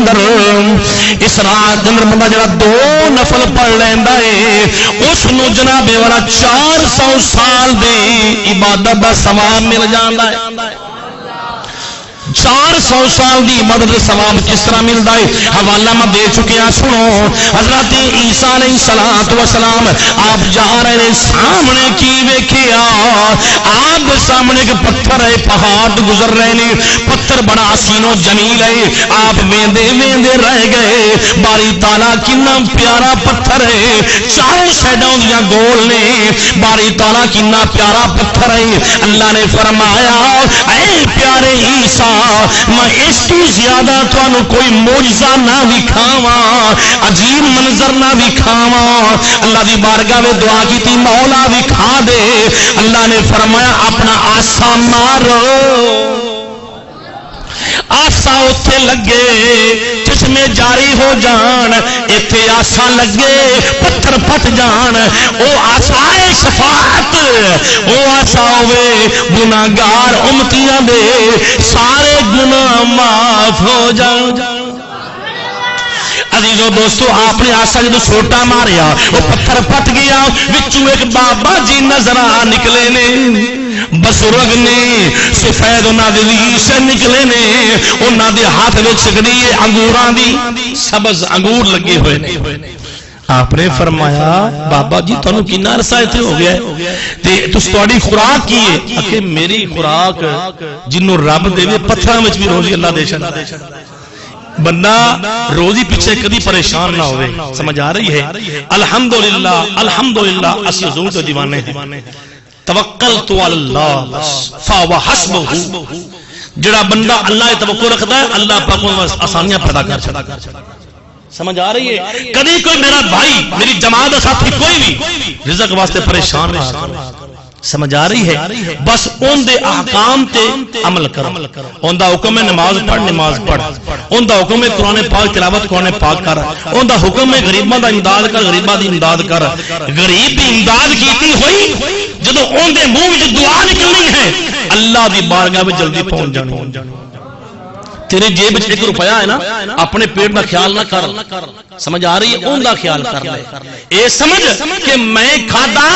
اندر اس رات دے اندر بندہ جڑا 2 نفل پڑھ لیندا ہے اس نو جناب والا 400 سال دی عبادت دا ثواب مل جاندا ہے 400 سال دی عبادت دا ثواب کس طرح ملدا ہے حوالہ میں دے چکے ہیں سنو حضرت عیسیٰ علیہ السلام آپ جا رہے ہیں سامنے کی ویکھیا آپ سامنے کے پتھر ہے پہاڑ گزر رہے ہیں پتھر بڑا حسین و جمیل ہے آپ ویندے ویندے رہ گئے باری تعالیٰ کتنا پیارا پتھر ہے چاروں سائڈوں دیا گول نے باری تعالیٰ کتنا پیارا پتھر ہے اللہ نے فرمایا اے پیارے عیسیٰ میں اس کی زیادہ تانوں کوئی معجزہ نہ دکھاواں عجیب منظر نہ دکھاواں اللہ دی بارگاہ میں دعا کی تھی مولا دکھا دے اللہ نے فرمایا اپنا آسا مارو آسا اتنے لگے چشمے جاری ہو جان اتنے آسا لگے پتھر پھٹ جان او آسا شفاعت او آسا ہوئے گناہگار امتیاں دے سارے گناہ معاف ہو جان عزیزو دوستو آپ نے آسا جدو چھوٹا ماریا وہ پتھر پھٹ گیا وچوں ایک بابا جی نظر آ نکلے نے بزرگ نے سفید انہاں دے ریش نکلے نے انہاں دے ہاتھ وچ چکڑی انگوراں دی سبز انگور لگے ہوئے نے آپ نے فرمایا بابا جی تانوں کتنا عرصہ ایتھے ہو گیا ہے تے تس تہاڈی خوراک کی ہے کہ میری خوراک جنوں رب دے پتھراں وچ بھی روزی اللہ دے چھڈا بندہ روزی پیچھے کدی پریشان نہ ہوئے سمجھ آ رہی ہے الحمدللہ الحمدللہ اسی حضور تو دیوانے ہیں توکلت علی اللہ فهو حسبہ جڑا بندہ اللہ توکل رکھتا ہے اللہ پاک کو آسانیاں پیدا کر چھڑا سمجھ آ رہی ہے کدی کوئی میرا بھائی میری جماعت کا ساتھی کوئی بھی رزق واسطے پریشان نہ ہو سمجھ آ رہی ہے بس ان دے احکام تے عمل کرو ان دا حکم ہے نماز پڑھ نماز پڑھ ان دا حکم ہے قرآن پاک تلاوت قرآن پاک کر ان دا حکم ہے غریباں دا امداد کر غریباں دی امداد کر غریب دی امداد کیتی ہوئی جدو ان دے منہ وچ دعا نکلنی ہے اللہ دی بارگاہ میں جلدی پہنچ جانی تیرے جیب وچ 1 روپیہ ہے نا اپنے پیٹ دا خیال نہ کر سمجھ آ رہی ہے ان دا خیال کر لے اے سمجھ کہ میں کھادا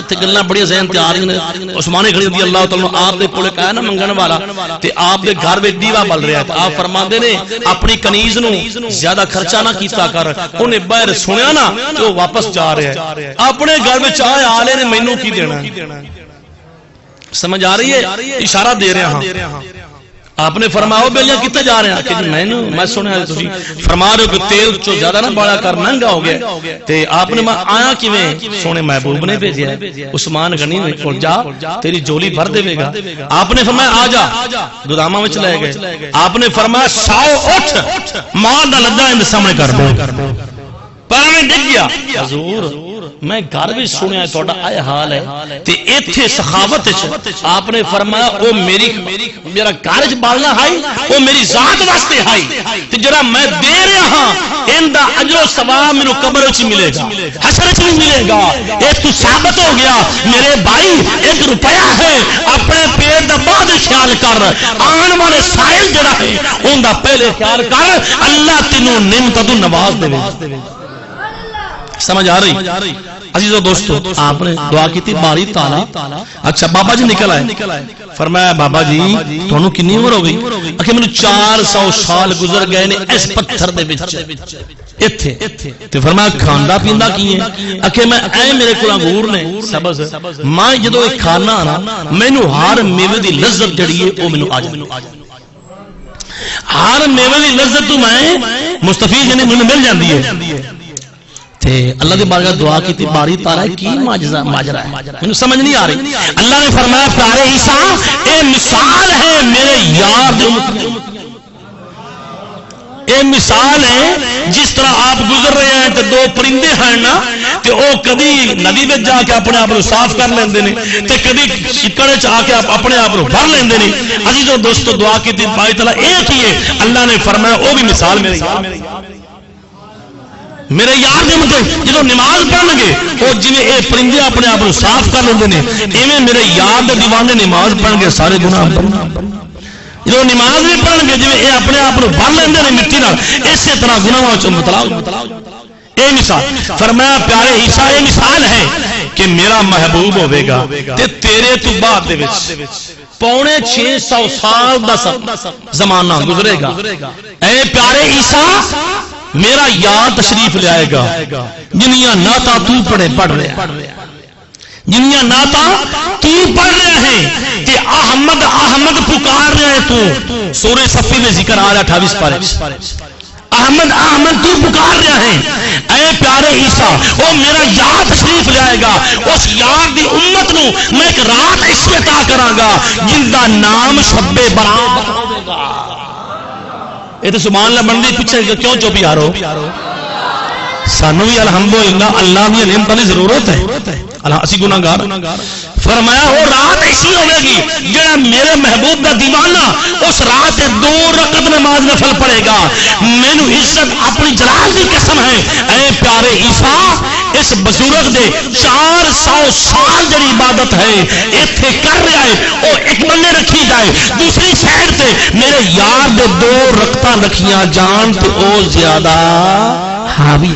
تے گلاں بڑی ذہن تے آ رہی نے عثمان غنی رضی اللہ تعالی عنہ آپ دے کولے کہا نا منگن والا تے آپ دے گھر وچ دیوا بل رہا تے آپ فرماندے نے اپنی کنیز نو زیادہ خرچہ نہ کیتا کر اونے باہر سنیا نا تے وہ واپس جا رہا ہے اپنے گھر وچ آئے آلے نے مینوں کی دینا سمجھ آ رہی ہے اشارہ دے رہا ہاں آپ نے فرمایا بیلیاں کتے جا رہے ہیں کہ میں سنیا تسی فرما رہے ہو کہ تیل چو زیادہ نہ بڑا کر مہنگا ہو گیا تے آپ نے آیا کیویں سونے محبوب نے بھیجیا ہے عثمان غنی نے کول جا تیری جولی بھر دے گا آپ نے فرمایا آ جا گوداماں وچ لے گئے آپ نے فرمایا ساؤ اٹھ ماں دا لدا ان سامنے کر دو پر میں ڈگ گیا حضور میں گھر بھی سنیا تھوڑا آئے حال ہے تے ایتھے سخاوت آپ نے فرمایا او میرا گھر بالنا ہائی او میری ذات واسطے ہائی تے جڑا میں دے رہا ہاں ان دا اجر و ثواب مینوں قبر وچ ملے گا حشر وچ بھی ملے گا اے تو ثابت ہو گیا میرے بھائی 1 روپیہ ہے اپنے پیٹ دا بعد خیال کر آن والے سائل جڑا ہے اون دا پہلے خیال کر اللہ تینوں نعمت تو نواز دے سمجھ آ رہی عزیزو دوستو آپ نے دعا کی تھی باری تعالی اچھا بابا جی نکل آئے فرمایا بابا جی تانوں کتنی عمر ہو گئی کہ مینوں 400 سال گزر گئے نے اس پتھر دے وچ ایتھے تے فرمایا کھاندا پیندا کی ہے کہ میں اے میرے کول انگور نے سبز میں جدوں ایک کھانا نا مینوں ہر میوے دی لذت جڑی ہے او مینوں آ جاندی ہر میوے دی لذت تو میں مستفید یعنی مینوں مل جاندی ہے تے اللہ دی بارگاہ دعا کی تھی باری تعالی کی ماجرا ہے مجھے سمجھ نہیں آ رہی اللہ نے فرمایا پیارے عیسیٰ اے مثال ہے میرے یار دے اے مثال ہے جس طرح آپ گزر رہے ہیں تے 2 پرندے ہیں نا تے او کدی ندی وچ جا کے اپنے آپ کو صاف کر لیندے نے تے کدی چکڑ وچ آ کے اپنے آپ کو بھر لیندے نے عزیزو دوستو دعا کی تھی باری تعالی ایک ہی ہے اللہ نے فرمایا او بھی مثال میرے یار میرے یار دے مجھے جدو نماز پڑھن گے وہ جی اے پرندے اپنے آپ کو صاف کر لیندے نے ایویں میرے یار دے دیوانے نماز پڑھن گے سارے گناہ جو نماز بھی پڑھن گے جی یہ اپنے آپ کو بن لیندے نے مٹی نال اسی طرح گناہاں چ مبتلا اے مثال فرمایا پیارے عیسیٰ یہ مثال ہے کہ میرا محبوب ہوے گا تے تیرے تو بعد دے وچ پونے 600 سال دا زمانہ گزرے گا اے پیارے عیسیٰ میرا یاد تشریف لے آئے گا جنیاں نعتاں تو پڑھ رہا جنیاں نعتاں تو پڑھ رہے ہیں کہ احمد احمد پکار رہے تو سورہ صفی میں ذکر آ رہا 28 پارے احمد احمد تو پکار رہے ہیں اے پیارے عیسیٰ وہ میرا یاد تشریف لائے گا اس یاد دی امت نو میں ایک رات اس میں عطا کراں گا جن دا نام شب برات ہوے گا یہ تو سبحان اللہ بندی پیچھے کیوں چپ یارو سانو بھی الحمدللہ اللہ کی نعمتوں کی ضرورت ہے اسی گناہگار فرمایا وہ رات ایسی ہوے گی جڑا میرے محبوب کا دیوانہ اس رات 2 رکعت نماز نفل پڑھے گا مینوں عزت اپنی جلال کی قسم ہے اے پیارے عیسیٰ اس بزرگ دے 400 سال جڑی عبادت ہے ایتھے کر رہا ہے وہ ایک بندے رکھی جائے دوسری سائڈ تے میرے یار دے 2 رکعتاں رکھیاں جان تے او زیادہ حاوی